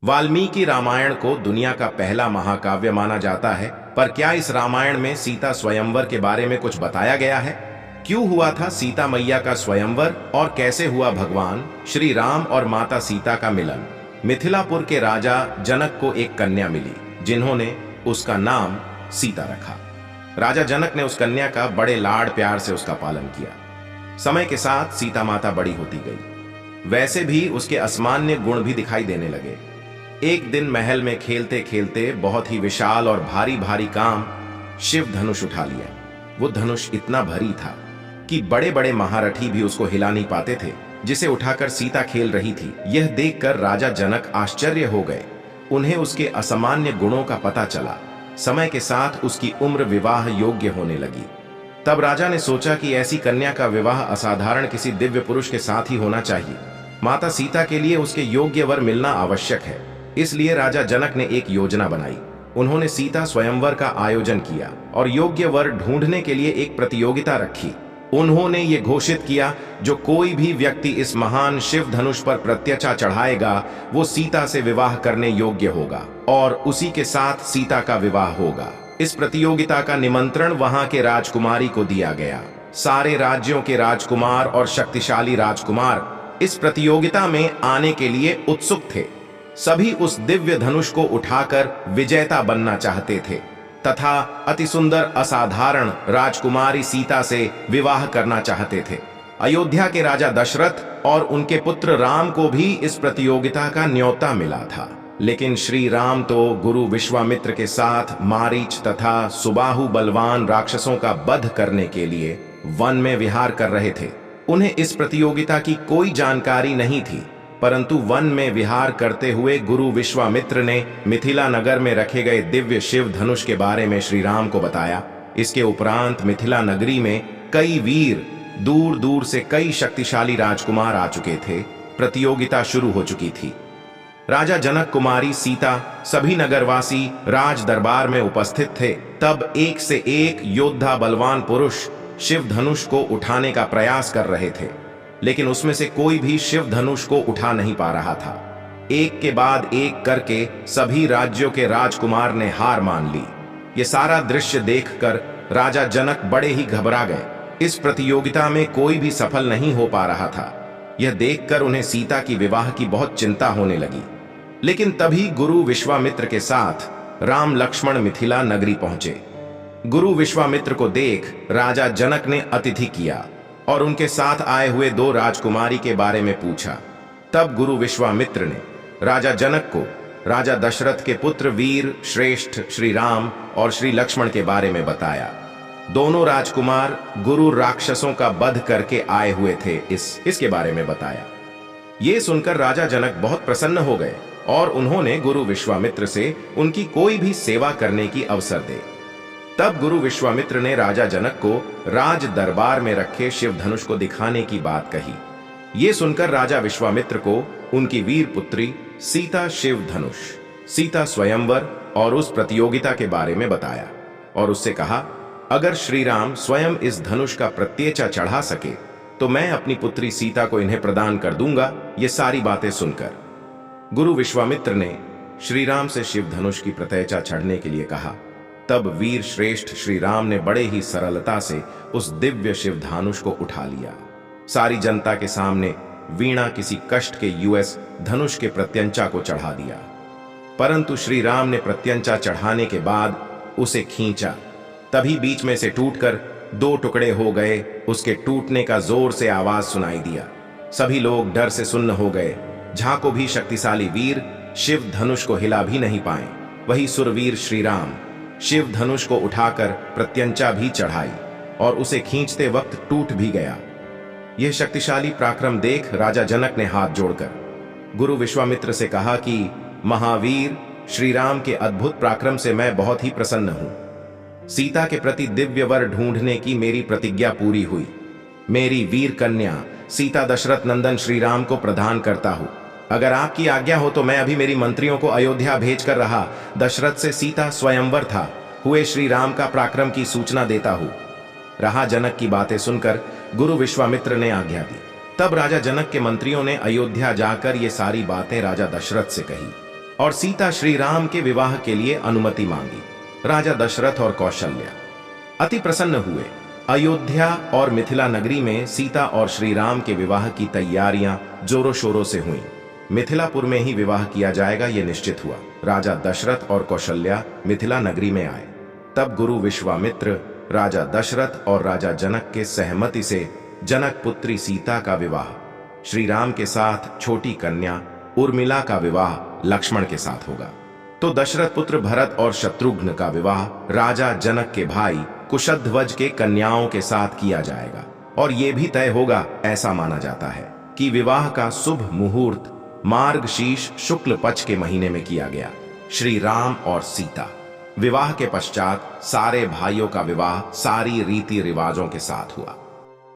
वाल्मीकि रामायण को दुनिया का पहला महाकाव्य माना जाता है, पर क्या इस रामायण में सीता स्वयंवर के बारे में कुछ बताया गया है? क्यों हुआ था सीता मैया का स्वयंवर और कैसे हुआ भगवान श्री राम और माता सीता का मिलन? मिथिलापुर के राजा जनक को एक कन्या मिली, जिन्होंने उसका नाम सीता रखा। राजा जनक ने उस कन्या का बड़े लाड प्यार से उसका पालन किया। समय के साथ सीता माता बड़ी होती गई, वैसे भी उसके असामान्य गुण भी दिखाई देने लगे। एक दिन महल में खेलते खेलते बहुत ही विशाल और भारी भारी काम शिव धनुष उठा लिया। वो धनुष इतना भारी था कि बड़े बड़े महारथी भी उसको हिला नहीं पाते थे, जिसे उठाकर सीता खेल रही थी। यह देखकर राजा जनक आश्चर्य हो गए। उन्हें उसके असामान्य गुणों का पता चला। समय के साथ उसकी उम्र विवाह योग्य होने लगी। तब राजा ने सोचा कि ऐसी कन्या का विवाह असाधारण किसी दिव्य पुरुष के साथ ही होना चाहिए। माता सीता के लिए उसके योग्य वर मिलना आवश्यक है। इसलिए राजा जनक ने एक योजना बनाई। उन्होंने सीता स्वयंवर का आयोजन किया और योग्य वर ढूंढने के लिए एक प्रतियोगिता रखी। उन्होंने ये घोषित किया, जो कोई भी व्यक्ति इस महान शिव धनुष पर प्रत्यचा चढ़ाएगा, वो सीता से विवाह करने योग्य होगा और उसी के साथ सीता का विवाह होगा। इस प्रतियोगिता का निमंत्रण वहां के राजकुमारी को दिया गया। सारे राज्यों के राजकुमार और शक्तिशाली राजकुमार इस प्रतियोगिता में आने के लिए उत्सुक थे। सभी उस दिव्य धनुष को उठाकर विजेता बनना चाहते थे तथा अति सुंदर असाधारण राजकुमारी सीता से विवाह करना चाहते थे। अयोध्या के राजा दशरथ और उनके पुत्र राम को भी इस प्रतियोगिता का न्योता मिला था, लेकिन श्री राम तो गुरु विश्वामित्र के साथ मारीच तथा सुबाहु बलवान राक्षसों का वध करने के लिए वन में विहार कर रहे थे। उन्हें इस प्रतियोगिता की कोई जानकारी नहीं थी, परंतु वन में विहार करते हुए गुरु विश्वामित्र ने मिथिला नगर में रखे गए दिव्य शिव धनुष के बारे में श्री राम को बताया। इसके उपरांत मिथिला नगरी में कई वीर, दूर दूर से कई शक्तिशाली राजकुमार आ चुके थे। प्रतियोगिता शुरू हो चुकी थी। राजा जनक, कुमारी सीता, सभी नगरवासी राज दरबार में उपस्थित थे। तब एक से एक योद्धा बलवान पुरुष शिव धनुष को उठाने का प्रयास कर रहे थे, लेकिन उसमें से कोई भी शिव धनुष को उठा नहीं पा रहा था। एक के बाद एक करके सभी राज्यों के राजकुमार ने हार मान ली। ये सारा दृश्य देखकर राजा जनक बड़े ही घबरा गए। इस प्रतियोगिता में कोई भी सफल नहीं हो पा रहा था। यह देखकर उन्हें सीता की विवाह की बहुत चिंता होने लगी। लेकिन तभी गुरु विश्वामित्र के साथ राम लक्ष्मण मिथिला नगरी पहुंचे। गुरु विश्वामित्र को देख राजा जनक ने अतिथि किया और उनके साथ आए हुए दो राजकुमारी के बारे में पूछा। तब गुरु विश्वामित्र ने राजा जनक को राजा दशरथ के पुत्र वीर श्रेष्ठ श्री राम और श्री लक्ष्मण के बारे में बताया। दोनों राजकुमार गुरु राक्षसों का वध करके आए हुए थे, इसके बारे में बताया। ये सुनकर राजा जनक बहुत प्रसन्न हो गए और उन्होंने गुरु विश्वामित्र से उनकी कोई भी सेवा करने की अवसर दे। तब गुरु विश्वामित्र ने राजा जनक को राज दरबार में रखे शिव धनुष को दिखाने की बात कही। ये सुनकर राजा विश्वामित्र को उनकी वीर पुत्री सीता शिव धनुष, सीता स्वयंवर और उस प्रतियोगिता के बारे में बताया और उससे कहा, अगर श्री राम स्वयं इस धनुष का प्रत्येचा चढ़ा सके तो मैं अपनी पुत्री सीता को इन्हें प्रदान कर दूंगा। ये सारी बातें सुनकर गुरु विश्वामित्र ने श्री राम से शिव धनुष की प्रत्येचा चढ़ने के लिए कहा। तब वीर श्रेष्ठ श्री राम ने बड़े ही सरलता से उस दिव्य शिव धनुष को उठा लिया। सारी जनता के सामने वीणा किसी कष्ट के यूएस धनुष के प्रत्यंचा को चढ़ा दिया, परंतु श्री राम ने प्रत्यंचा चढ़ाने के बाद उसे खींचा। तभी बीच में से टूटकर दो टुकड़े हो गए। उसके टूटने का जोर से आवाज सुनाई दिया। सभी लोग डर से सुन्न हो गए। झांको भी शक्तिशाली वीर शिव धनुष को हिला भी नहीं पाए। वही सुरवीर श्री राम शिव धनुष को उठाकर प्रत्यंचा भी चढ़ाई और उसे खींचते वक्त टूट भी गया। यह शक्तिशाली पराक्रम देख राजा जनक ने हाथ जोड़कर गुरु विश्वामित्र से कहा कि महावीर श्री राम के अद्भुत पराक्रम से मैं बहुत ही प्रसन्न हूं। सीता के प्रति दिव्य वर ढूंढने की मेरी प्रतिज्ञा पूरी हुई। मेरी वीर कन्या सीता दशरथ नंदन श्री राम को प्रदान करता हूं। अगर आपकी आज्ञा हो तो मैं अभी मेरी मंत्रियों को अयोध्या भेज कर रहा दशरथ से सीता स्वयंवर था हुए श्री राम का पराक्रम की सूचना देता हूं। रहा जनक की बातें सुनकर गुरु विश्वामित्र ने आज्ञा दी। तब राजा जनक के मंत्रियों ने अयोध्या जाकर ये सारी बातें राजा दशरथ से कही। और सीता श्री राम के विवाह के लिए अनुमति मांगी। राजा दशरथ और कौशल्या अति प्रसन्न हुए। अयोध्या और मिथिला नगरी में सीता और श्री राम के विवाह की तैयारियां जोरों शोरों से हुईं। मिथिलापुर में ही विवाह किया जाएगा ये निश्चित हुआ। राजा दशरथ और कौशल्या मिथिला नगरी में आए। तब गुरु विश्वामित्र, राजा दशरथ और राजा जनक के सहमति से जनक पुत्री सीता का विवाह श्री राम के साथ छोटी कन्या उर्मिला का विवाह लक्ष्मण के साथ होगा। तो दशरथ पुत्र भरत और शत्रुघ्न का विवाह राजा जनक के भाई कुशध्वज के कन्याओं के साथ किया जाएगा। और यह भी तय होगा, ऐसा माना जाता है कि विवाह का शुभ मुहूर्त मार्गशीर्ष शुक्ल पक्ष के महीने में किया गया। श्री राम और सीता विवाह के पश्चात सारे भाइयों का विवाह सारी रीति रिवाजों के साथ हुआ।